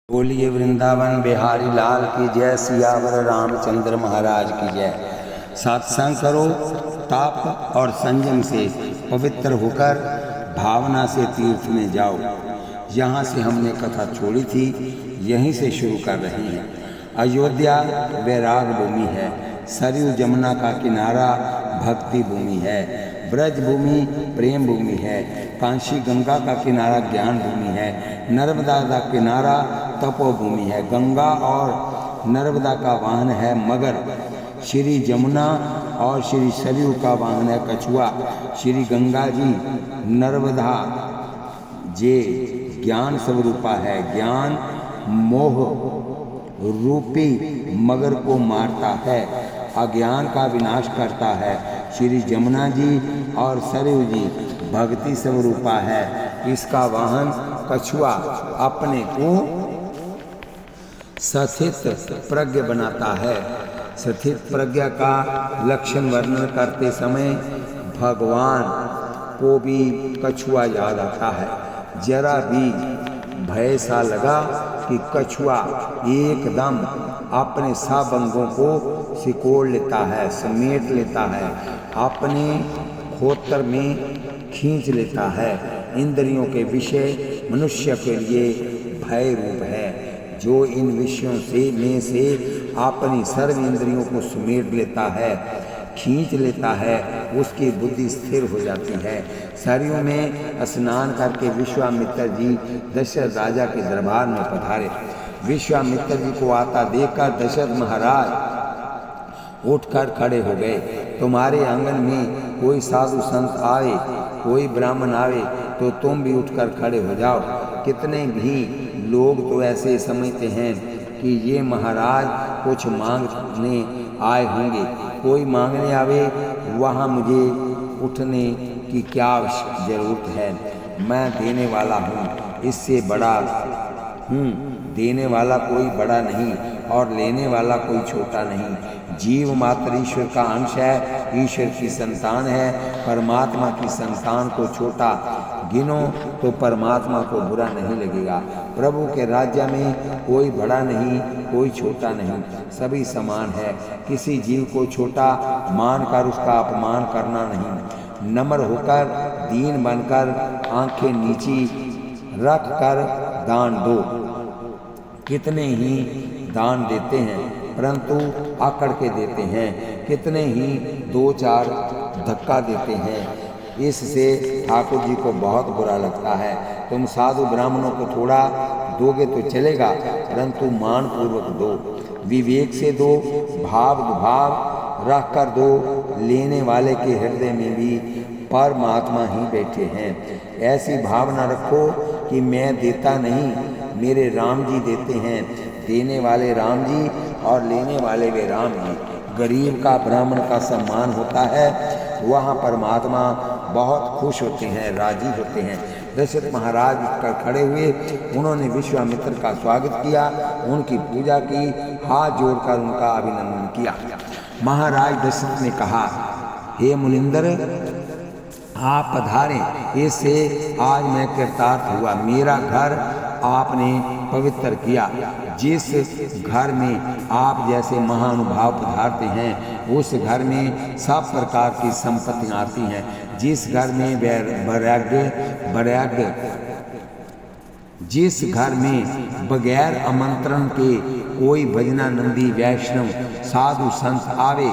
बोलिए वृंदावन बिहारी लाल की जय, सियावर रामचंद्र महाराज की जय। सत्संग करो, ताप और संयम से पवित्र होकर भावना से तीर्थ में जाओ। यहाँ से हमने कथा छोड़ी थी, यहीं से शुरू कर रही हैं। अयोध्या वैराग भूमि है, सरयू जमुना का किनारा भक्ति भूमि है, ब्रज भूमि प्रेम भूमि है, कांशी गंगा का किनारा ज्ञान भूमि है, नर्मदा का किनारा तपोभूमि है। गंगा और नर्मदा का वाहन है मगर, श्री जमुना और श्री सरयू का वाहन है कछुआ। श्री गंगा जी नर्मदा जे ज्ञान स्वरूपा है, ज्ञान मोह रूपी मगर को मारता है, अज्ञान का विनाश करता है। श्री जमुना जी और सरयू जी भक्ति स्वरूपा है, इसका वाहन कछुआ अपने को स्थित प्रज्ञ बनाता है। स्थित प्रज्ञा का लक्षण वर्णन करते समय भगवान को भी कछुआ याद आता है। जरा भी भय सा लगा कि कछुआ एकदम अपने सब अंगों को सिकोड़ लेता है, समेट लेता है, अपने खोतर में खींच लेता है। इंद्रियों के विषय मनुष्य के लिए भय रूप है। जो इन विषयों से अपनी सर्व इंद्रियों को समेट लेता है, खींच लेता है, उसकी बुद्धि स्थिर हो जाती है। सरयू में स्नान करके विश्वामित्र जी दशरथ राजा के दरबार में पधारे। विश्वामित्र जी को आता देखकर दशरथ महाराज उठकर खड़े हो गए। तुम्हारे आंगन में कोई साधु संत आवे, कोई ब्राह्मण आवे तो तुम भी उठकर खड़े हो जाओ। कितने भी लोग तो ऐसे समझते हैं कि ये महाराज कुछ मांगने आए होंगे। कोई मांगने आवे, वहाँ मुझे उठने की क्या जरूरत है? मैं देने वाला हूँ, इससे बड़ा हूँ। देने वाला कोई बड़ा नहीं और लेने वाला कोई छोटा नहीं। जीव मात्र ईश्वर का अंश है, ईश्वर की संतान है। परमात्मा की संतान को छोटा गिनो तो परमात्मा को बुरा नहीं लगेगा। प्रभु के राज्य में कोई बड़ा नहीं, कोई छोटा नहीं, सभी समान है। किसी जीव को छोटा मानकर उसका अपमान करना नहीं। नम्र होकर, दीन बनकर, आंखें नीची रख कर दान दो। कितने ही दान देते हैं परंतु आकड़ के देते हैं, कितने ही दो चार धक्का देते हैं। इससे ठाकुर जी को बहुत बुरा लगता है। तुम साधु ब्राह्मणों को थोड़ा दोगे तो चलेगा, परंतु मान पूर्वक दो, विवेक से दो, भाव भाव रख कर दो। लेने वाले के हृदय में भी परमात्मा ही बैठे हैं। ऐसी भावना रखो कि मैं देता नहीं, मेरे राम जी देते हैं। देने वाले राम जी और लेने वाले वे राम जी। गरीब का ब्राह्मण का सम्मान होता है, वहाँ परमात्मा बहुत खुश होते हैं, राजी होते हैं। दशरथ महाराज कर खड़े हुए, उन्होंने विश्वामित्र का स्वागत किया, उनकी पूजा की, हाथ जोड़कर उनका अभिनंदन किया। महाराज दशरथ ने कहा, हे मुनिंदर, आप पधारें, इससे आज मैं कृतार्थ हुआ। मेरा घर आपने पवित्र किया। जिस घर में आप जैसे महानुभाव पधारते हैं, उस घर में सब प्रकार की संपत्तियाँ आती हैं। जिस घर में वैराग्य जिस घर में बगैर आमंत्रण के कोई भजनानंदी वैष्णव साधु संत आवे,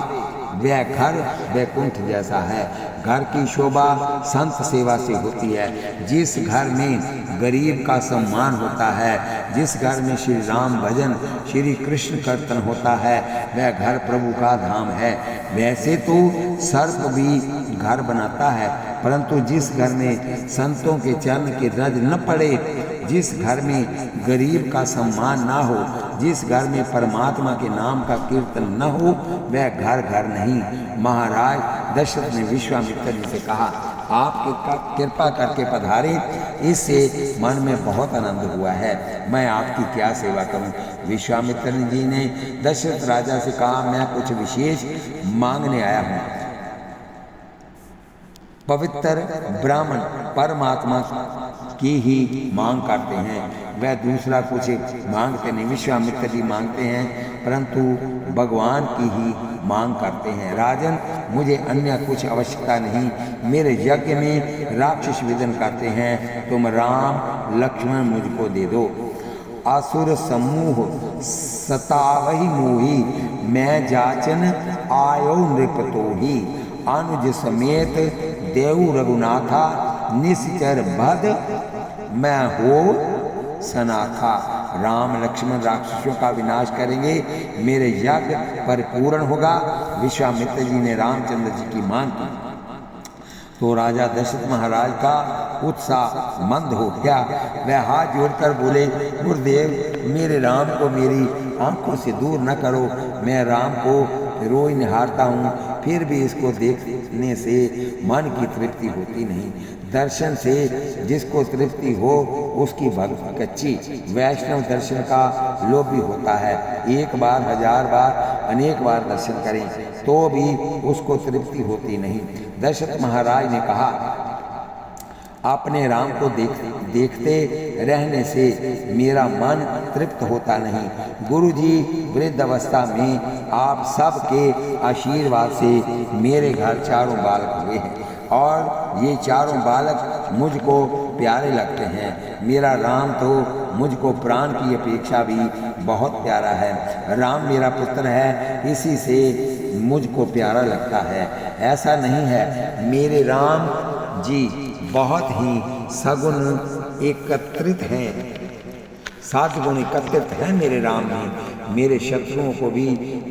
वह घर वैकुंठ जैसा है। घर की शोभा संत सेवा से होती है। जिस घर में गरीब का सम्मान होता है, जिस घर में श्री राम भजन, श्री कृष्ण कीर्तन होता है, वह घर प्रभु का धाम है। वैसे तो सर्प भी घर बनाता है, परंतु जिस घर में संतों के चरण के रज न पड़े, जिस घर में गरीब का सम्मान ना हो, जिस घर में परमात्मा के नाम का कीर्तन न हो, वह घर घर नहीं। महाराज दशरथ ने विश्वामित्र जी से कहा, आप कृपा करके पधारे, इससे मन में बहुत आनंद हुआ है। मैं आपकी क्या सेवा करूं? विश्वामित्र जी ने दशरथ राजा से कहा, मैं कुछ विशेष मांगने आया हूं। पवित्र ब्राह्मण परमात्मा की ही मांग करते हैं, वह दूसरा कुछ मांगते नहीं। विश्वामित्र जी मांगते हैं परंतु भगवान की ही मांग करते हैं। राजन, मुझे अन्य कुछ आवश्यकता नहीं, मेरे यज्ञ में राक्षस वेदन करते हैं, तुम राम लक्ष्मण मुझको दे दो। असुर समूह सतावहि मोही, मैं जाचन आयो नृपतोही। अनुज समेत देव रघुनाथा, निश्चर भद मैं हो सनाथा। राम लक्ष्मण राक्षसों का विनाश करेंगे, मेरे यज्ञ परिपूर्ण होगा। विश्वामित्र जी ने रामचंद्र जी की मांग की तो राजा दशरथ महाराज का उत्साह मंद हो गया। वह हाथ जोड़कर बोले, गुरुदेव, मेरे राम को मेरी आंखों से दूर न करो। मैं राम को रोज निहारता हूँ, फिर भी इसको देखने से मन की तृप्ति होती नहीं। दर्शन से जिसको तृप्ति हो उसकी भक्ति कच्ची। वैष्णव दर्शन का लोभी होता है, एक बार, हजार बार, अनेक बार दर्शन करें तो भी उसको तृप्ति होती नहीं। दशरथ महाराज ने कहा, अपने राम को देखते रहने से मेरा मन तृप्त होता नहीं। गुरुजी, वृद्ध अवस्था में आप सबके आशीर्वाद से मेरे घर चारों बालक हुए हैं और ये चारों बालक मुझको प्यारे लगते हैं। मेरा राम तो मुझको प्राण की अपेक्षा भी बहुत प्यारा है। राम मेरा पुत्र है, इसी से मुझको प्यारा लगता है। ऐसा नहीं है, मेरे राम जी बहुत ही सगुण एकत्रित हैं, साधगुण एकत्रित हैं मेरे राम में। मेरे शत्रुओं को भी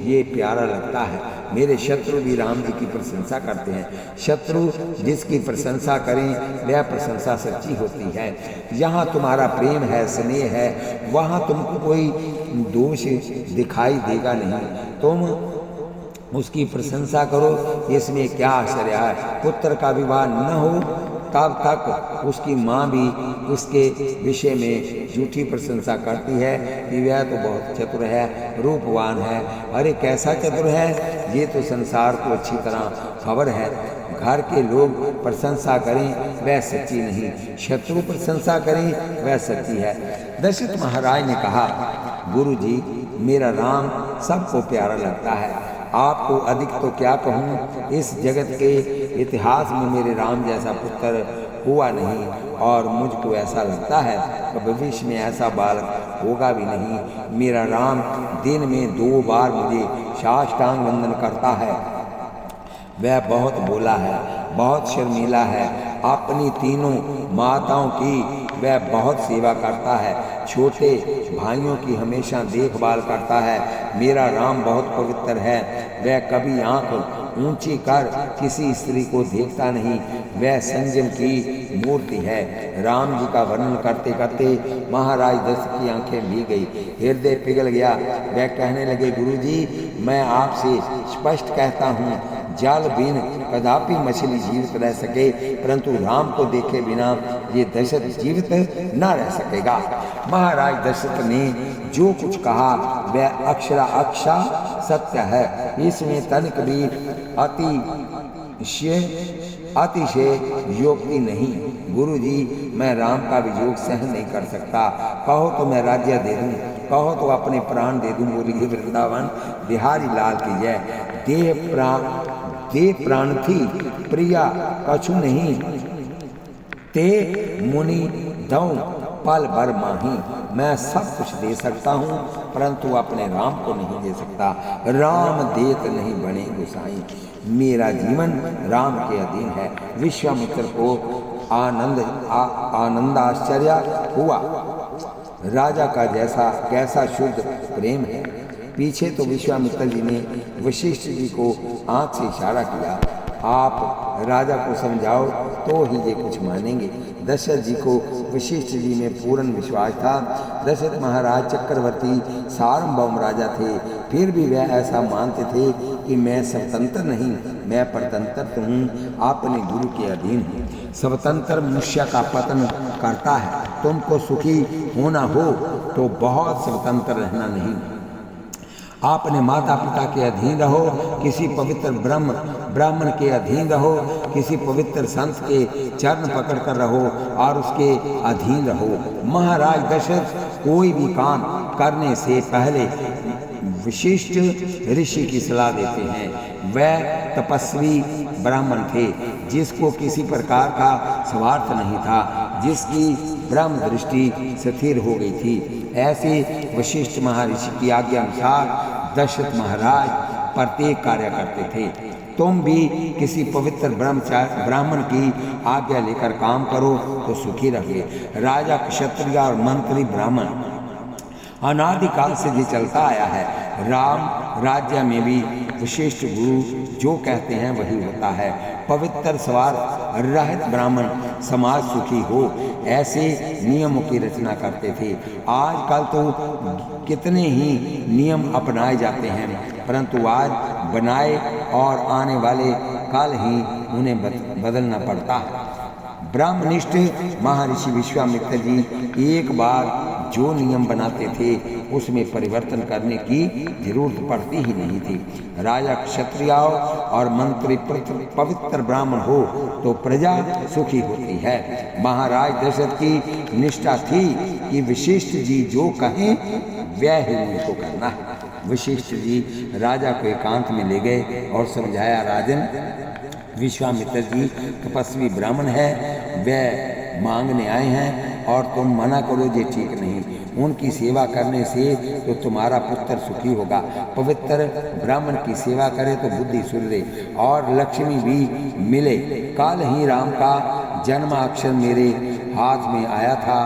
ये प्यारा लगता है। मेरे शत्रु भी राम जी की प्रशंसा करते हैं। शत्रु जिसकी प्रशंसा करें वह प्रशंसा सच्ची होती है। जहाँ तुम्हारा प्रेम है, स्नेह है, वहाँ तुमको कोई दोष दिखाई देगा नहीं। तुम उसकी प्रशंसा करो, इसमें क्या आश्चर्य है। पुत्र का विवाह न हो तब तक उसकी माँ भी उसके विषय में झूठी प्रशंसा करती है कि वह तो बहुत चतुर है, रूपवान है। अरे कैसा चतुर है, ये तो संसार को अच्छी तरह खबर है। घर के लोग प्रशंसा करें वह सच्ची नहीं, शत्रु प्रशंसा करें वह सच्ची है। दशरथ महाराज ने कहा, गुरु जी, मेरा राम सबको प्यारा लगता है, आपको अधिक तो क्या कहूँ। इस जगत के इतिहास में मेरे राम जैसा पुत्र हुआ नहीं और मुझको ऐसा लगता है कि भविष्य में ऐसा बालक होगा भी नहीं। मेरा राम दिन में 2 बार मुझे साष्टांग वंदन करता है। वह बहुत भोला है, बहुत शर्मीला है। अपनी तीनों माताओं की वह बहुत सेवा करता है, छोटे भाइयों की हमेशा देखभाल करता है। मेरा राम बहुत पवित्र है, वह कभी आंख ऊंची कर किसी स्त्री को देखता नहीं। वह संयम की मूर्ति है। राम जी का वर्णन करते करते महाराज दशरथ की आंखें भीग गई, हृदय पिघल गया। वह कहने लगे, गुरुजी, मैं आपसे स्पष्ट कहता हूँ, जल बिन कदापि मछली जीवित रह सके, परंतु राम को देखे बिना ये दशरथ जीवित न रह सकेगा। महाराज दशरथ ने जो कुछ कहा वह अक्षरा अक्षा सत्य है। इसमें तनिक भी अतिशय योक्ति नहीं। गुरु जी, मैं राम का वियोग सहन नहीं कर सकता। कहो तो मैं राज्य दे दूं, कहो तो अपने प्राण दे दूं। बोली, वृंदावन बिहारी लाल की जय। दे प्राण थी प्रिया कछु नहीं, ते मुनि दऊ पल भर माही। मैं सब कुछ दे सकता हूँ परंतु अपने राम को नहीं दे सकता। राम देत नहीं बने गोसाई। मेरा जीवन राम के अधीन है। विश्वामित्र को आनंद आश्चर्य हुआ, राजा का जैसा कैसा शुद्ध प्रेम है। पीछे तो विश्वामित्र जी ने वशिष्ठ जी को आंख से इशारा किया, आप राजा को समझाओ तो ही ये कुछ मानेंगे। दशरथ जी को वशिष्ठ जी में पूर्ण विश्वास था। दशरथ महाराज चक्रवर्ती सार्वभौम राजा थे, फिर भी वह ऐसा मानते थे कि मैं स्वतंत्र नहीं, मैं परतंत्र हूँ, अपने गुरु के अधीन हूँ। स्वतंत्र मनुष्य का पतन करता है। तुमको सुखी होना हो तो बहुत स्वतंत्र रहना नहीं, आपने माता पिता के अधीन रहो, किसी पवित्र ब्राह्मण के अधीन रहो, किसी पवित्र संत के चरण पकड़कर रहो और उसके अधीन रहो। महाराज दशरथ कोई भी काम करने से पहले विशिष्ट ऋषि की सलाह देते हैं। वह तपस्वी ब्राह्मण थे जिसको किसी प्रकार का स्वार्थ नहीं था, जिसकी ब्रह्म दृष्टि स्थिर हो गई थी। ऐसे वशिष्ठ महर्षि की आज्ञा अनुसार दशरथ महाराज प्रत्येक कार्य करते थे। तुम भी किसी पवित्र ब्राह्मण की आज्ञा लेकर काम करो तो सुखी रहे। राजा, क्षत्रिय और मंत्री ब्राह्मण अनादिकाल से ये चलता आया है। राम राज्य में भी विशिष्ट गुरु जो कहते हैं वही होता है। पवित्र स्वार्थ रहित ब्राह्मण समाज सुखी हो, ऐसे नियमों की रचना करते थे। आजकल तो कितने ही नियम अपनाए जाते हैं, परंतु आज बनाए और आने वाले कल ही उन्हें बदलना पड़ता है। ब्रह्मनिष्ठ महर्षि विश्वामित्र जी एक बार जो नियम बनाते थे उसमें परिवर्तन करने की जरूरत पड़ती ही नहीं थी। राजा, क्षत्रियों और मंत्री पवित्र ब्राह्मण हो तो प्रजा सुखी होती है। महाराज दशरथ की निष्ठा थी कि वशिष्ठ जी जो कहें वह ही उनको करना है। वशिष्ठ जी राजा को एकांत में ले गए और समझाया, राजन, विश्वामित्र जी तपस्वी ब्राह्मण है, वह मांगने आए हैं और तुम मना करो ये ठीक नहीं। उनकी सेवा करने से तो तुम्हारा पुत्र सुखी होगा। पवित्र ब्राह्मण की सेवा करे तो बुद्धि सुधरे और लक्ष्मी भी मिले। कल ही राम का जन्माक्षर मेरे हाथ में आया था,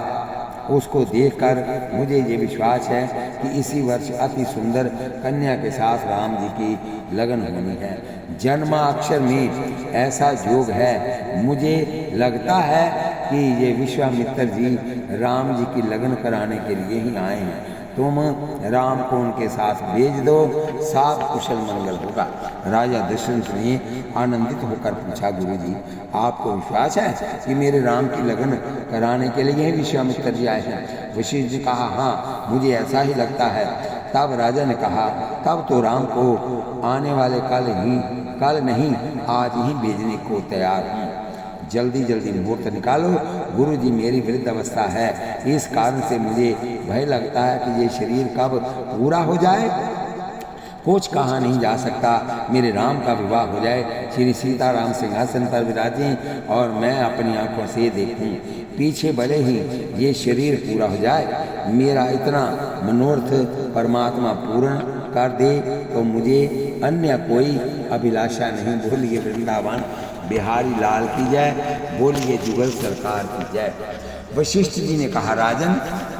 उसको देखकर मुझे ये विश्वास है कि इसी वर्ष अति सुंदर कन्या के साथ राम जी की लगन होनी है। जन्माक्षर में ऐसा योग है, मुझे लगता है कि ये विश्वामित्र जी राम जी की लगन कराने के लिए ही आए हैं। तुम राम को उनके साथ भेज दो, साफ कुशल मंगल होगा। राजा दशरथ ने आनंदित होकर पूछा, गुरु जी, आपको विश्वास है कि मेरे राम की लगन कराने के लिए ही विश्वामित्र जी आए हैं? वशिष्ठ जी कहा, हाँ, मुझे ऐसा ही लगता है। तब राजा ने कहा, तब तो राम को आने वाले कल नहीं आज ही भेजने को तैयार हूँ। जल्दी जल्दी मुहूर्त निकालो। गुरु जी, मेरी वृद्ध अवस्था है, इस कारण से मुझे भय लगता है कि ये शरीर कब पूरा हो जाए। कुछ कहा नहीं जा सकता, मेरे राम का विवाह हो जाए, श्री सीताराम सिंहासन पर विराजें और मैं अपनी आंखों से देखूं। पीछे भले ही ये शरीर पूरा हो जाए, मेरा इतना मनोरथ परमात्मा पूर्ण कर दे तो मुझे अन्य कोई अभिलाषा नहीं। बोलिए वृंदावन बिहारी लाल की जय, बोलिए जुगल सरकार की जय। वशिष्ठ जी ने कहा, राजन,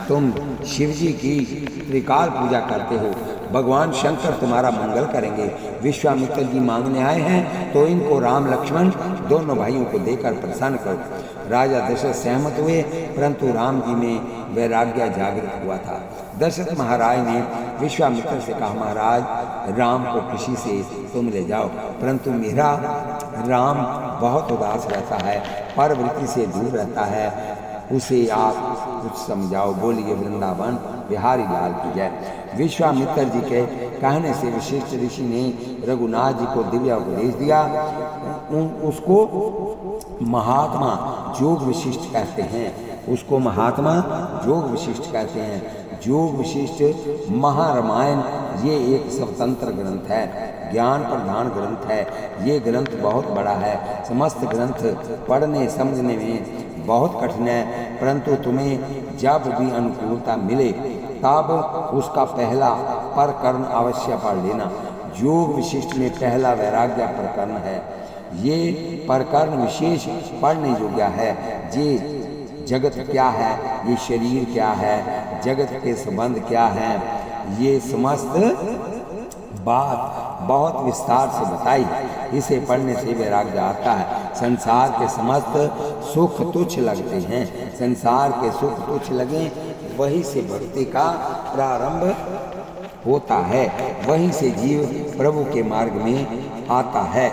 तुम शिव जी की त्रिकाल पूजा करते हो, भगवान शंकर तुम्हारा मंगल करेंगे। विश्वामित्र जी मांगने आए हैं तो इनको राम लक्ष्मण दोनों भाइयों को देकर प्रसन्न करो। राजा दशरथ सहमत हुए, परंतु राम जी में वैराग्य जागृत हुआ था। दशरथ महाराज ने विश्वामित्र से कहा, महाराज, राम को खुशी से तुम ले जाओ, परंतु मेरा राम बहुत उदास रहता है, परवृत्ति से दूर रहता है, उसे आप कुछ समझाओ। बोलिए वृंदावन बिहारी लाल की जय। विश्वामित्र जी के कहने से वशिष्ठ ऋषि ने रघुनाथ जी को दिव्य उपदेश दिया। उसको महात्मा योग वशिष्ठ कहते हैं, उसको महात्मा योग वशिष्ठ कहते हैं। योग वशिष्ठ महारामायण ये एक स्वतंत्र ग्रंथ है, ज्ञान प्रधान ग्रंथ है। ये ग्रंथ बहुत बड़ा है, समस्त ग्रंथ पढ़ने समझने में बहुत कठिन है, परंतु तुम्हें जब भी अनुकूलता मिले तब उसका पहला प्रकरण अवश्य पढ़ लेना। योग विशिष्ट में पहला वैराग्य प्रकरण है। ये प्रकरण विशेष पढ़ने योग्य है। ये जगत क्या है, ये शरीर क्या है, जगत के संबंध क्या है, ये समस्त बात बहुत विस्तार से बताई। इसे पढ़ने से वैराग्य आता है। संसार के समस्त सुख तुच्छ लगते हैं, संसार के सुख तुच्छ लगे वहीं से भक्ति का प्रारंभ होता है, वहीं से जीव प्रभु के मार्ग में आता है।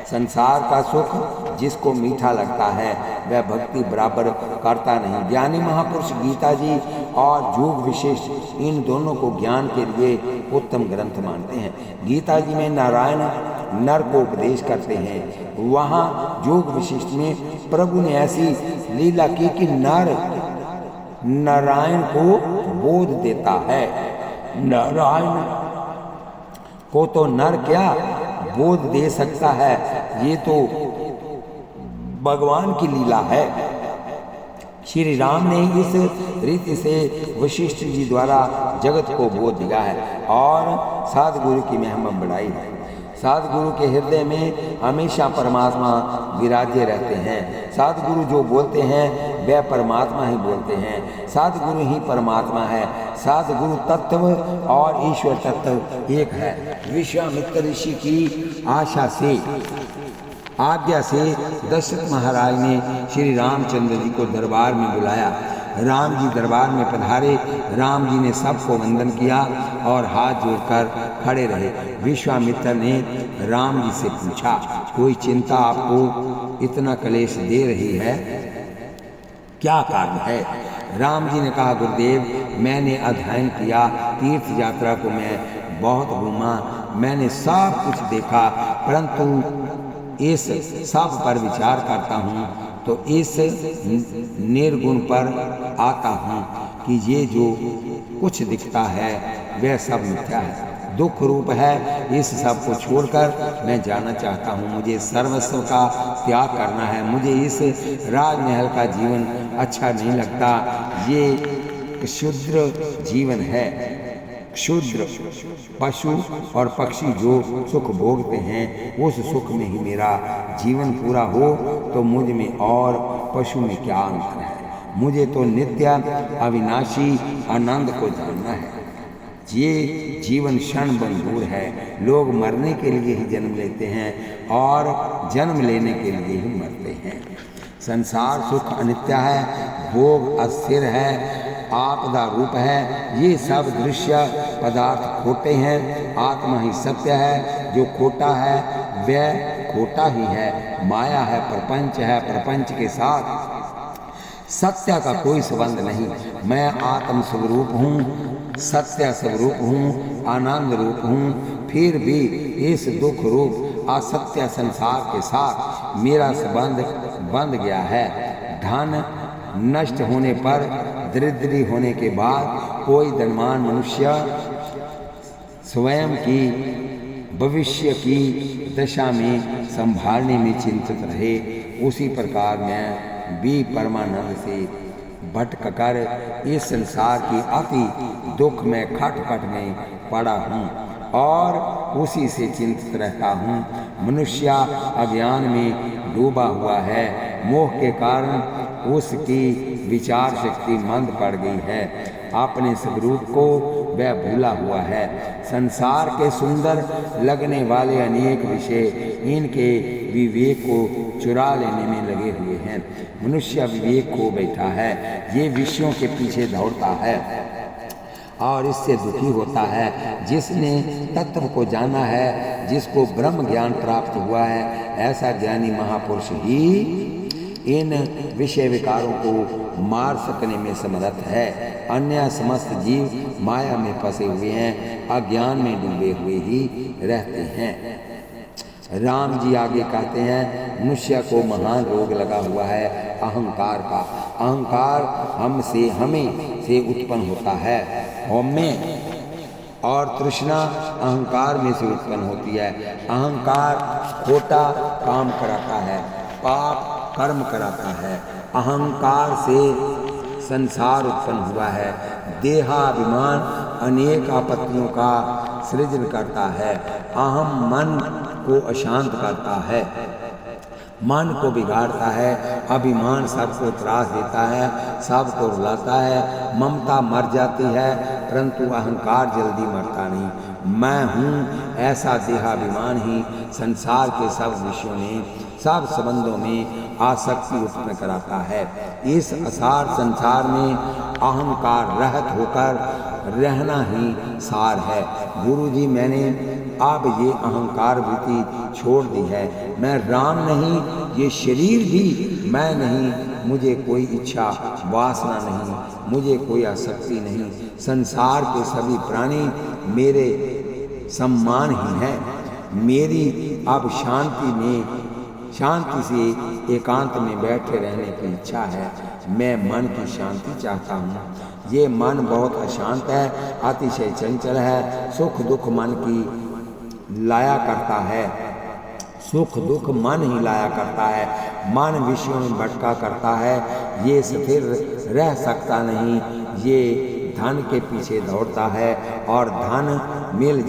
संसार का सुख जिसको मीठा लगता है वह भक्ति बराबर करता नहीं। ज्ञानी महापुरुष गीता जी और योग विशिष्ट इन दोनों को ज्ञान के लिए उत्तम ग्रंथ मानते हैं। गीता जी में नारायण नर को उपदेश करते हैं। वहाँ योग विशिष्ट में प्रभु ने ऐसी लीला की कि नर नारायण को बोध देता है। नारायण को तो नर क्या बोध दे सकता है, ये तो भगवान की लीला है। श्री राम ने इस रीति से वशिष्ठ जी द्वारा जगत को बोध दिया है और सद्गुरु की महिमा बढ़ाई है। सद्गुरु के हृदय में हमेशा परमात्मा विराजे रहते हैं। सद्गुरु जो बोलते हैं वह परमात्मा ही बोलते हैं। सद्गुरु ही परमात्मा है। सद्गुरु तत्व और ईश्वर तत्व एक है। विश्वामित्र ऋषि की आज्ञा से दशरथ महाराज ने श्री रामचंद्र जी को दरबार में बुलाया। राम जी दरबार में पधारे। राम जी ने सबको वंदन किया और हाथ जोड़कर खड़े रहे। विश्वामित्र ने राम जी से पूछा, कोई चिंता आपको इतना क्लेश दे रही है, क्या कारण है? राम जी ने कहा, गुरुदेव, मैंने अध्ययन किया, तीर्थ यात्रा को मैं बहुत घूमा, मैंने सब कुछ देखा, परंतु इस सब पर विचार करता हूँ तो इस निर्गुण पर आता हूँ कि ये जो कुछ दिखता है वह सब मिथ्या है, दुख रूप है। इस सब को छोड़कर मैं जाना चाहता हूँ। मुझे सर्वस्व का त्याग करना है। मुझे इस राजमहल का जीवन अच्छा नहीं लगता। ये क्षुद्र जीवन है। क्षुद्र पशु और पक्षी जो सुख भोगते हैं, उस सुख में ही मेरा जीवन पूरा हो तो मुझ में और पशु में क्या अंतर है? मुझे तो नित्य अविनाशी आनंद को जानना है। ये जीवन क्षण बंधुर है। लोग मरने के लिए ही जन्म लेते हैं और जन्म लेने के लिए ही मरते हैं। संसार सुख अनित्य है, भोग अस्थिर है, आपदा रूप है। ये सब दृश्य पदार्थ खोटे हैं। आत्मा ही सत्य है। जो खोटा है वह खोटा ही है। माया है, प्रपंच है, प्रपंच के साथ सत्य का कोई संबंध नहीं। मैं आत्म स्वरूप हूँ, सत्य स्वरूप हूँ, आनंद रूप हूँ। फिर भी इस दुख रूप असत्य संसार के साथ मेरा संबंध बंध गया है। धन नष्ट होने पर, दरिद्री होने के बाद कोई धनवान मनुष्य स्वयं की भविष्य की दशा में संभालने में चिंतित रहे, उसी प्रकार मैं भी परमानंद से भटक कर इस संसार की अति दुख में खटपट में पड़ा हूँ और उसी से चिंतित रहता हूँ। मनुष्य अज्ञान में डूबा हुआ है। मोह के कारण उसकी विचार शक्ति मंद पड़ गई है। अपने स्वरूप को वह भूला हुआ है। संसार के सुंदर लगने वाले अनेक विषय इनके विवेक को चुरा लेने में लगे हुए हैं। मनुष्य विवेक खो बैठा है। ये विषयों के पीछे दौड़ता है और इससे दुखी होता है। जिसने तत्व को जाना है, जिसको ब्रह्म ज्ञान प्राप्त हुआ है, ऐसा ज्ञानी महापुरुष ही इन विषय विकारों को मार सकने में समर्थ है। अन्य समस्त जीव माया में फंसे हुए हैं, अज्ञान में डूबे हुए ही रहते हैं। राम जी आगे कहते हैं, मनुष्य को महान रोग लगा हुआ है अहंकार का। अहंकार हमें से उत्पन्न होता है। हमें और तृष्णा अहंकार में से उत्पन्न होती है। अहंकार खोटा काम कराता है, पाप कर्म कराता है। अहंकार से संसार उत्पन्न हुआ है। देहाभिमान अनेक आपत्तियों का सृजन करता है। अहम मन को अशांत करता है, मन को बिगाड़ता है। अभिमान सबको त्रास देता है, सबको रुलाता है। ममता मर जाती है, परंतु अहंकार जल्दी मरता नहीं। मैं हूँ ऐसा देहाभिमान ही संसार के सब विषयों में, सब संबंधों में आसक्ति उत्पन्न कराता है। इस असार संसार में अहंकार रहित होकर रहना ही सार है। गुरु जी, मैंने अब ये अहंकार वृत्ति छोड़ दी है। मैं राम नहीं, ये शरीर भी मैं नहीं, मुझे कोई इच्छा वासना नहीं, मुझे कोई आसक्ति नहीं। संसार के सभी प्राणी मेरे सम्मान ही हैं। मेरी अब शांति से एकांत में बैठे रहने की इच्छा है। मैं मन की शांति चाहता हूँ। ये मन बहुत अशांत है, अतिशय चंचल है। सुख दुख मन की लाया करता है, सुख दुख मन ही लाया करता है। मन विषयों में भटका करता है, ये स्थिर रह सकता नहीं। ये धन के पीछे दौड़ता है और धन मिल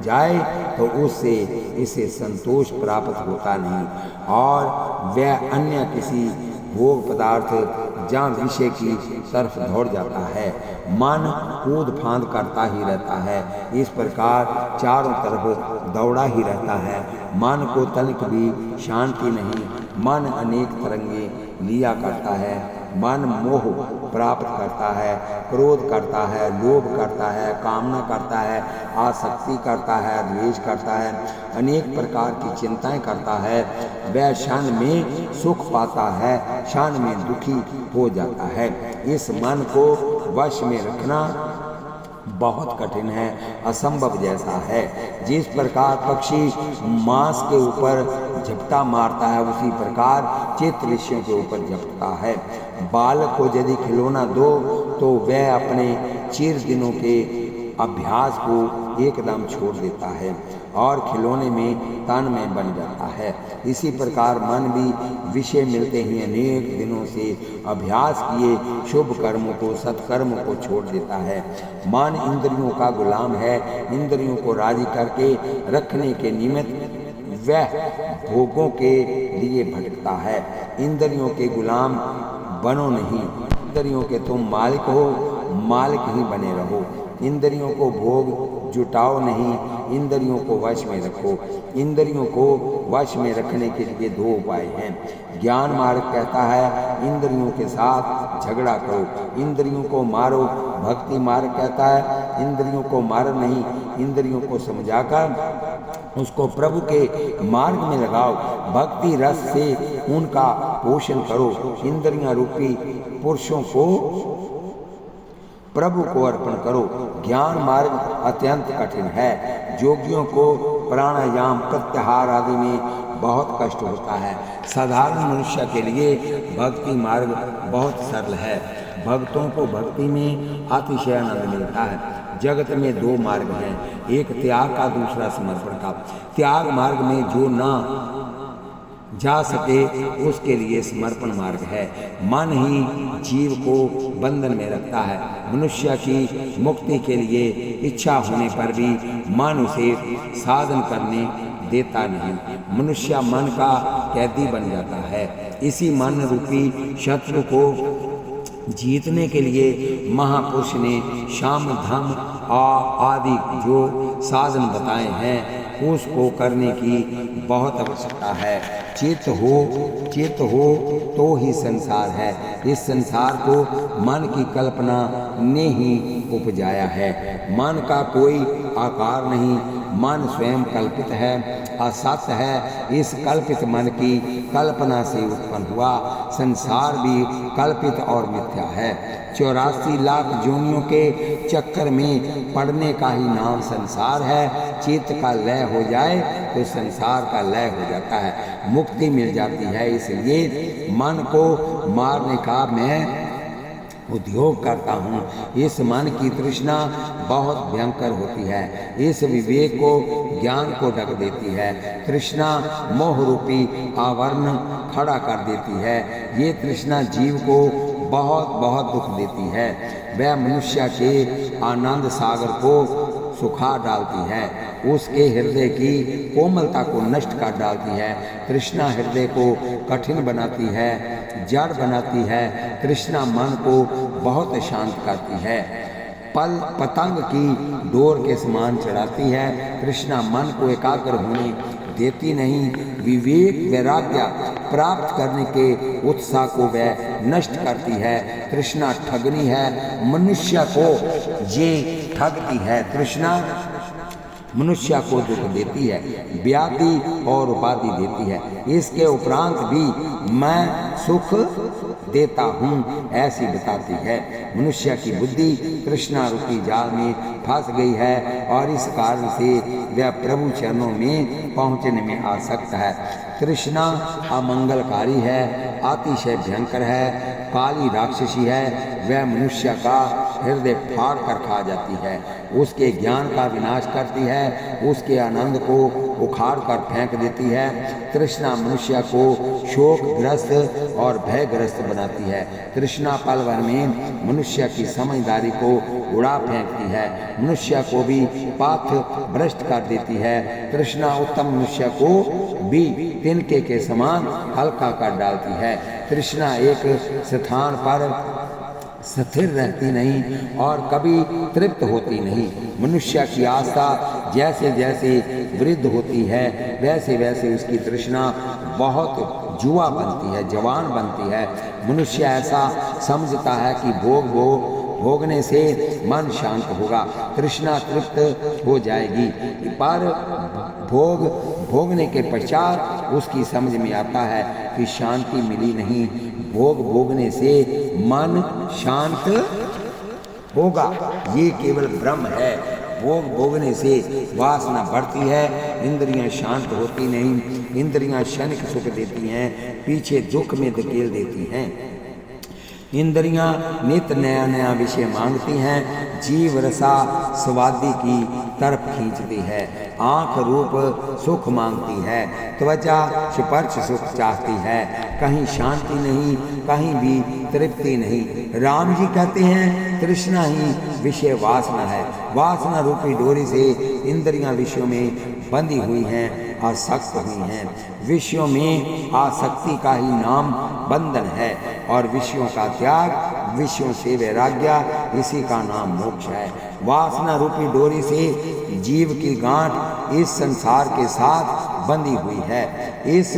जाए तो उससे इसे संतोष प्राप्त होता नहीं, और वह अन्य किसी भोग पदार्थ या विषय की तरफ दौड़ जाता है। मन कूद फांद करता ही रहता है, इस प्रकार चारों तरफ दौड़ा ही रहता है। मन को तनिक भी शांति नहीं। मन अनेक तरंगे लिया करता है। मन मोह प्राप्त करता है, क्रोध करता है, लोभ करता है, कामना करता है, आसक्ति करता है, द्वेष करता है, अनेक प्रकार की चिंताएं करता है। वह क्षण में सुख पाता है, क्षण में दुखी हो जाता है। इस मन को वश में रखना बहुत कठिन है, असंभव जैसा है। जिस प्रकार पक्षी मांस के ऊपर झपटा मारता है, उसी प्रकार चित्त विषयों के ऊपर झपटता है। बालक को यदि खिलौना दो तो वह अपने चिर दिनों के अभ्यास को एकदम छोड़ देता है और खिलौने में तन में बन जाता है। इसी प्रकार मन भी विषय मिलते ही अनेक दिनों से अभ्यास किए शुभ कर्मों को, सत्कर्मों को छोड़ देता है। मन इंद्रियों का गुलाम है। इंद्रियों को राजी करके रखने के निमित्त वह भोगों के लिए भटकता है। इंद्रियों के गुलाम बनो नहीं, इंद्रियों के तुम मालिक हो, मालिक ही बने रहो। इंद्रियों को भोग जुटाओ नहीं, इंद्रियों को वश में रखो। इंद्रियों को वश में रखने के लिए दो उपाय हैं। ज्ञान मार्ग कहता है इंद्रियों के साथ झगड़ा करो, इंद्रियों को मारो। भक्ति मार्ग कहता है इंद्रियों को मारो नहीं, इंद्रियों को समझाकर उसको प्रभु के मार्ग में लगाओ। भक्ति रस से उनका पोषण करो। इंद्रियां रूपी पुरुषों को प्रभु को अर्पण करो। ज्ञान मार्ग अत्यंत कठिन है। योगियों को प्राणायाम, प्रत्याहार आदि में बहुत कष्ट होता है। साधारण मनुष्य के लिए भक्ति मार्ग बहुत सरल है। भक्तों को भक्ति में अतिशय आनंद मिलता है। जगत में दो मार्ग हैं, एक त्याग का, दूसरा समर्पण का। त्याग मार्ग में जो ना जा सके उसके लिए समर्पण मार्ग है। मन ही जीव को बंधन में रखता है। मनुष्य की मुक्ति के लिए इच्छा होने पर भी मन उसे साधन करने देता नहीं। मनुष्य मन का कैदी बन जाता है। इसी मन रूपी शत्रु को जीतने के लिए महापुरुष ने शाम धम आदि जो साधन बताए हैं उसको करने की बहुत आवश्यकता है। चित्त हो तो ही संसार है। इस संसार को मन की कल्पना ने ही उपजाया है। मन का कोई आकार नहीं, मन स्वयं कल्पित है, असत्य है। इस कल्पित मन की कल्पना से उत्पन्न हुआ संसार भी कल्पित और मिथ्या है। 84 लाख योनियों के चक्कर में पड़ने का ही नाम संसार है। चित्त का लय हो जाए तो संसार का लय हो जाता है, मुक्ति मिल जाती है। इसलिए मन को मारने का मैं उद्योग करता हूँ। इस मन की तृष्णा बहुत भयंकर होती है। इस विवेक को ज्ञान को ढक देती है। तृष्णा मोह रूपी आवरण खड़ा कर देती है। ये तृष्णा जीव को बहुत बहुत दुख देती है। वह मनुष्य के आनंद सागर को सुखा डालती है, उसके हृदय की कोमलता को नष्ट कर डालती है। तृष्णा हृदय को कठिन बनाती है, जड़ बनाती है। तृष्णा मन को बहुत शांत करती है, पतंग की डोर के समान चढ़ाती है। तृष्णा मन को एकाग्र होने देती नहीं। विवेक वैराग्य प्राप्त करने के उत्साह को वह नष्ट करती है। तृष्णा ठगनी है, मनुष्य को ये ठगती है। तृष्णा मनुष्य को दुख देती है, व्याधि और उपाधि देती है। इसके उपरांत भी मैं सुख देता हूँ ऐसी बताती है। मनुष्य की बुद्धि तृष्णा रूपी जाल में फंस गई है और इस कारण से वह प्रभु चरणों में पहुँचने में आसक्त है। तृष्णा अमंगलकारी है, अतिशय भयंकर है, काली राक्षसी है। वह मनुष्य का हृदय फाड़ कर खा जाती है, उसके ज्ञान का विनाश करती है, उसके आनंद को उखाड़ कर फेंक देती है। तृष्णा मनुष्य को शोकग्रस्त और भयग्रस्त बनाती है। तृष्णा पल भर में मनुष्य की समझदारी को उड़ा फेंकती है, मनुष्य को भी पथ भ्रष्ट कर देती है। तृष्णा उत्तम मनुष्य को भी तिनके के समान हल्का कर डालती है। तृष्णा एक स्थान पर स्थिर रहती नहीं और कभी तृप्त होती नहीं। मनुष्य की आस्था जैसे जैसे वृद्ध होती है वैसे वैसे उसकी तृष्णा बहुत जुआ बनती है, जवान बनती है। मनुष्य ऐसा समझता है कि भोगने से मन शांत होगा, तृष्णा तृप्त हो जाएगी, पर भोगने के पश्चात उसकी समझ में आता है कि शांति मिली नहीं। भोगने से मन शांत होगा, ये केवल भ्रम है। भोगने से वासना बढ़ती है, इंद्रियां शांत होती नहीं। इंद्रियां क्षणिक सुख देती हैं, पीछे दुख में धकेल देती हैं। इंद्रियां नित नया नया विषय मांगती हैं, जीव रसा स्वादि की तरफ खींचती है। आँख रूप सुख मांगती है, त्वचा स्पर्श सुख चाहती है। कहीं शांति नहीं, कहीं भी तृप्ति नहीं। राम जी कहते हैं तृष्णा ही विषय वासना है। वासना रूपी डोरी से इंद्रियां विषयों में बंधी हुई हैं, आसक्त हुई हैं। विषयों में आसक्ति का ही नाम बंधन है और विषयों का त्याग, विषयों से वैराग्य, इसी का नाम मोक्ष है। वासना रूपी डोरी से जीव की गांठ इस संसार के साथ बंधी हुई है, इस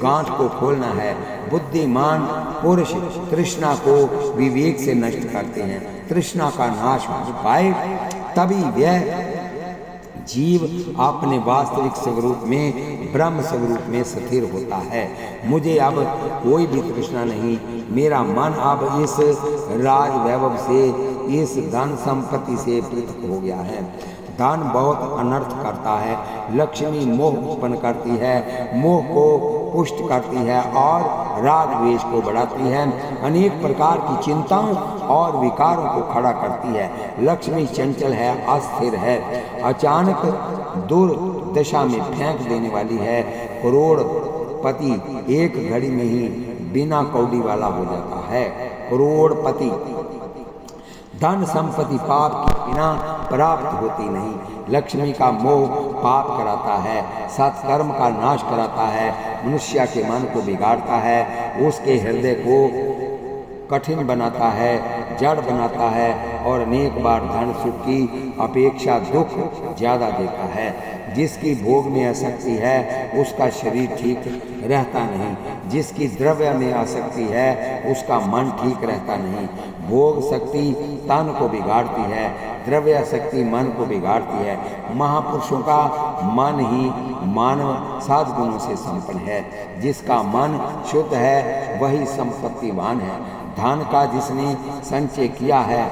गांठ को खोलना है। बुद्धिमान पुरुष तृष्णा को विवेक से नष्ट करते हैं। तृष्णा का नाश हो पाए तभी वह जीव अपने वास्तविक स्वरूप में, ब्रह्म स्वरूप में स्थिर होता है। मुझे अब कोई भी तृष्णा नहीं, मेरा मन अब इस राज वैभव से, इस धन संपत्ति से पृथक हो गया है। धन बहुत अनर्थ करता है, लक्ष्मी मोह उत्पन्न करती है, मोह को पुष्ट करती है और राग द्वेष को बढ़ाती है, अनेक प्रकार की चिंताओं और विकारों को खड़ा करती है। लक्ष्मी चंचल है, अस्थिर है, अचानक दुर्दशा में फेंक देने वाली है। करोड़पति एक घड़ी में ही बिना कौड़ी वाला हो जाता है। करोड़पति धन संपत्ति पाप के बिना प्राप्त होती नहीं। लक्ष्मी का मोह पाप कराता है, सत्कर्म का नाश कराता है, मनुष्य के मन को बिगाड़ता है, उसके हृदय को कठिन बनाता है, जड़ बनाता है और अनेक बार धन सुख की अपेक्षा दुख ज़्यादा देता है। जिसकी भोग में आसक्ति है उसका शरीर ठीक रहता नहीं, जिसकी द्रव्य में आसक्ति है उसका मन ठीक रहता नहीं। भोग शक्ति तन को बिगाड़ती है, द्रव्य शक्ति मन को बिगाड़ती है। महापुरुषों का मन ही मानव सद्गुणों से संपन्न है। जिसका मन शुद्ध है वही संपत्तिवान है। धन का जिसने संचय किया है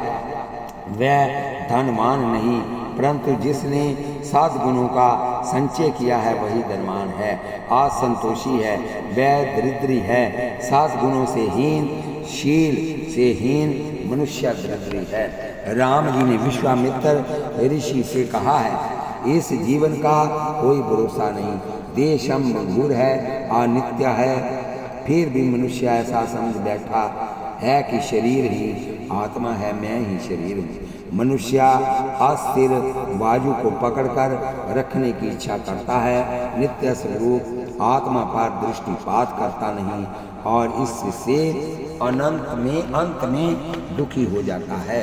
वह धनवान नहीं, परंतु जिसने सद्गुणों का संचय किया है वही धनवान है। असंतोषी है, वह दरिद्री है। सद्गुणों से हीन, शील से हीन मनुष्य दरिद्री है। राम जी ने विश्वामित्र ऋषि से कहा है, इस जीवन का कोई भरोसा नहीं, देशम घूर है, अनित्य है। फिर भी मनुष्य ऐसा समझ बैठा है कि शरीर ही आत्मा है, मैं ही शरीर हूँ। मनुष्य अस्थिर वायु को पकड़कर रखने की इच्छा करता है, नित्य स्वरूप आत्मा पर दृष्टिपात करता नहीं और इससे अंत में दुखी हो जाता है।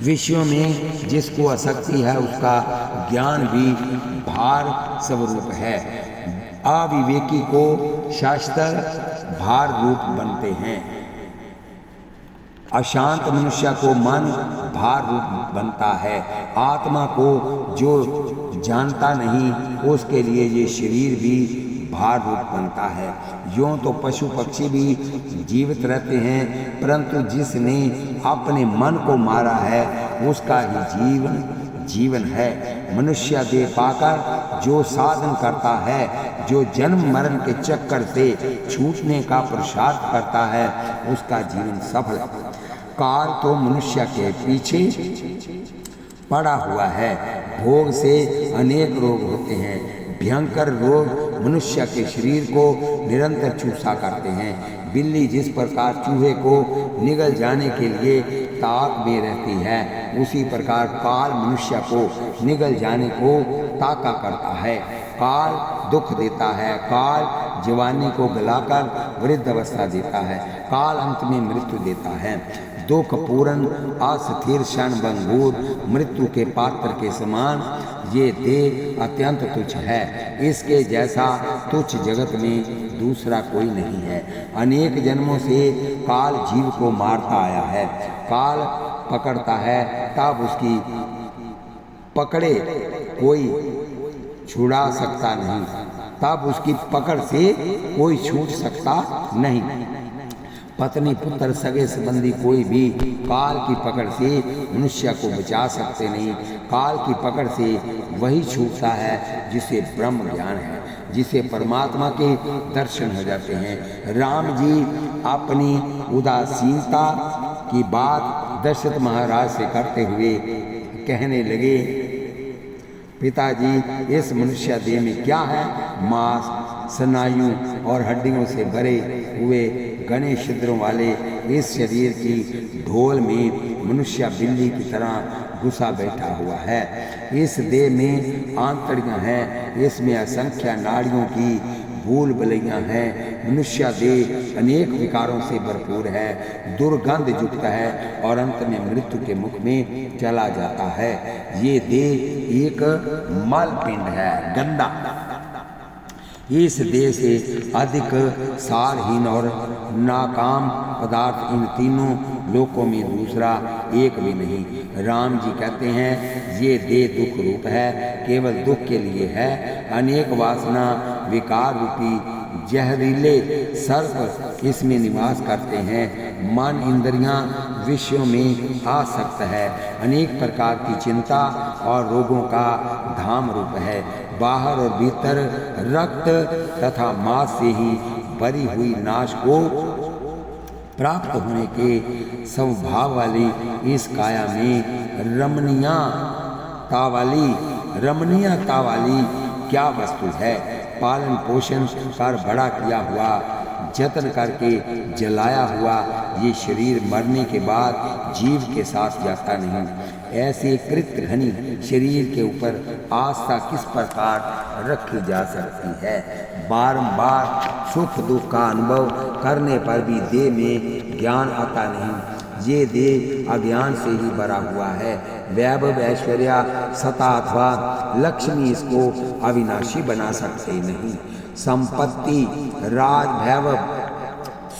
विषयों में जिसको आसक्ति है उसका ज्ञान भी भार स्वरूप है। अविवेकी को शास्त्र भार रूप बनते हैं। अशांत मनुष्य को मन भार रूप बनता है। आत्मा को जो जानता नहीं उसके लिए ये शरीर भी भार रूप बनता है। यूँ तो पशु पक्षी भी जीवित रहते हैं, परंतु जिसने अपने मन को मारा है उसका ही जीवन है। मनुष्य देह पाकर जो साधन करता है, जो जन्म मरण के चक्कर से छूटने का पुरुषार्थ करता है, उसका जीवन सफल है। काल तो मनुष्य के पीछे पड़ा हुआ है। भोग से अनेक रोग होते हैं। भयंकर रोग मनुष्य के शरीर को निरंतर चूसा करते हैं। बिल्ली जिस प्रकार चूहे को निगल जाने के लिए ताक में रहती है, उसी प्रकार काल मनुष्य को निगल जाने को ताका करता है। काल दुख देता है। काल जवानी को गलाकर वृद्ध अवस्था देता है। काल अंत में मृत्यु देता है। दुख पूर्ण अस्थिर क्षण भंगुर मृत्यु के पात्र के समान ये देह अत्यंत तुच्छ है। इसके जैसा तुच्छ जगत में दूसरा कोई नहीं है। अनेक जन्मों से काल जीव को मारता आया है। काल पकड़ता है तब उसकी पकड़े कोई छुड़ा सकता नहीं, तब उसकी पकड़ से कोई छूट सकता नहीं। पत्नी पुत्र सगे संबंधी कोई भी काल की पकड़ से मनुष्य को बचा सकते नहीं। काल की पकड़ से वही छूटता है जिसे ब्रह्म ज्ञान है, जिसे परमात्मा के दर्शन हो जाते हैं। राम जी अपनी उदासीनता की बात दशरथ महाराज से करते हुए कहने लगे, पिताजी इस मनुष्य देह में क्या है? मांस स्नायु और हड्डियों से भरे हुए घने छिद्रों वाले इस शरीर की ढोल में मनुष्य बिल्ली की तरह घुसा बैठा हुआ है। इस देह में आंतड़ियां हैं, इसमें असंख्य नाड़ियों की भूल भुलैयां हैं। मनुष्य देह अनेक विकारों से भरपूर है, दुर्गंध युक्त है और अंत में मृत्यु के मुख में चला जाता है। ये देह एक मलपिंड है, गंदा। इस देह से अधिक सारहीन और नाकाम पदार्थ इन तीनों लोकों में दूसरा एक भी नहीं। राम जी कहते हैं ये देह दुख रूप है, केवल दुख के लिए है। अनेक वासना विकार रूपी जहरीले सर्प इसमें निवास करते हैं। मन इंद्रियां विषयों में आसक्त है। अनेक प्रकार की चिंता और रोगों का धाम रूप है। बाहर और भीतर रक्त तथा मांस से ही भरी हुई नाश को प्राप्त होने के स्वभाव वाली इस काया में रमणीयता वाली क्या वस्तु है? पालन पोषण कर बड़ा किया हुआ, जतन करके जलाया हुआ ये शरीर मरने के बाद जीव के साथ जाता नहीं। ऐसे कृत्य घनी शरीर के ऊपर आस्था किस प्रकार रखी जा सकती है? बारंबार सुख दुख का अनुभव करने पर भी देह में ज्ञान आता नहीं। ये देह अज्ञान से ही भरा हुआ है। वैभव ऐश्वर्य सता अथवा लक्ष्मी इसको अविनाशी बना सकते नहीं। संपत्ति राज वैभव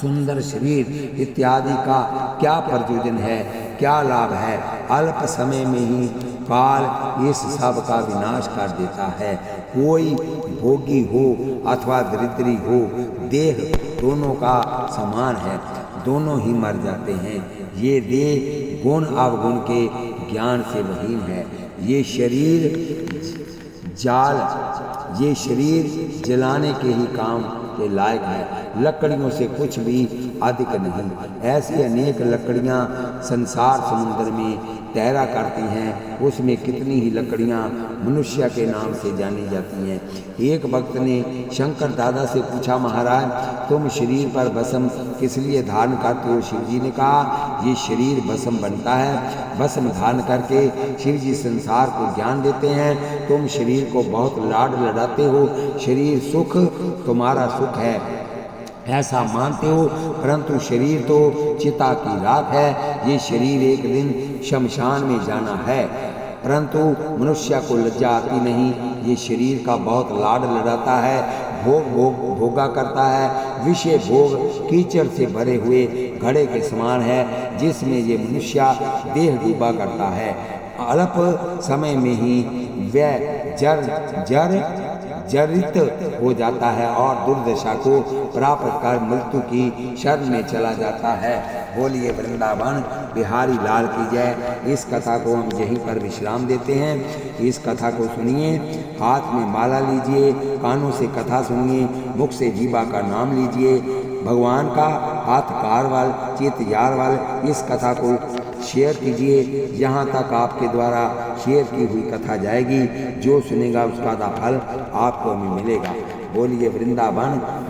सुंदर शरीर इत्यादि का क्या प्रयोजन है, क्या लाभ है? अल्प समय में ही काल इस सब का विनाश कर देता है। कोई भोगी हो अथवा दरिद्री हो, देह दोनों का समान है, दोनों ही मर जाते हैं। ये देह गुण अवगुण के ज्ञान से वहीन है। ये शरीर जलाने के ही काम के लायक है, लकड़ियों से कुछ भी अधिक नहीं। ऐसी अनेक लकड़ियां संसार समुद्र में तैरा करती हैं, उसमें कितनी ही लकड़ियां मनुष्य के नाम से जानी जाती हैं। एक भक्त ने शंकर दादा से पूछा, महाराज तुम शरीर पर भस्म किस लिए धारण करते हो? शिव जी ने कहा, ये शरीर भस्म बनता है, भस्म धारण करके शिव जी संसार को ज्ञान देते हैं। तुम शरीर को बहुत लाड लड़ाते हो, शरीर सुख तुम्हारा सुख है ऐसा मानते हो, परंतु शरीर तो चिता की राख है। ये शरीर एक दिन शमशान में जाना है, परंतु मनुष्य को लज्जा आती नहीं। ये शरीर का बहुत लाड लड़ाता है, भोगा करता है। विषय भोग कीचड़ से भरे हुए घड़े के समान है, जिसमें ये मनुष्य देह डूबा करता है। अल्प समय में ही वह जर जर्जरित हो जाता है और दुर्दशा को प्राप्त कर मृत्यु की शरण में चला जाता है। बोलिए वृंदावन बिहारी लाल की जय। इस कथा को हम यहीं पर विश्राम देते हैं। इस कथा को सुनिए, हाथ में माला लीजिए, कानों से कथा सुनिए, मुख से जीवा का नाम लीजिए, भगवान का हाथ कारवाल चित यारवाल। इस कथा को शेयर कीजिए, यहाँ तक आपके द्वारा शेयर की हुई कथा जाएगी। जो सुनेगा उसका फल आपको मिलेगा। बोलिए वृंदावन।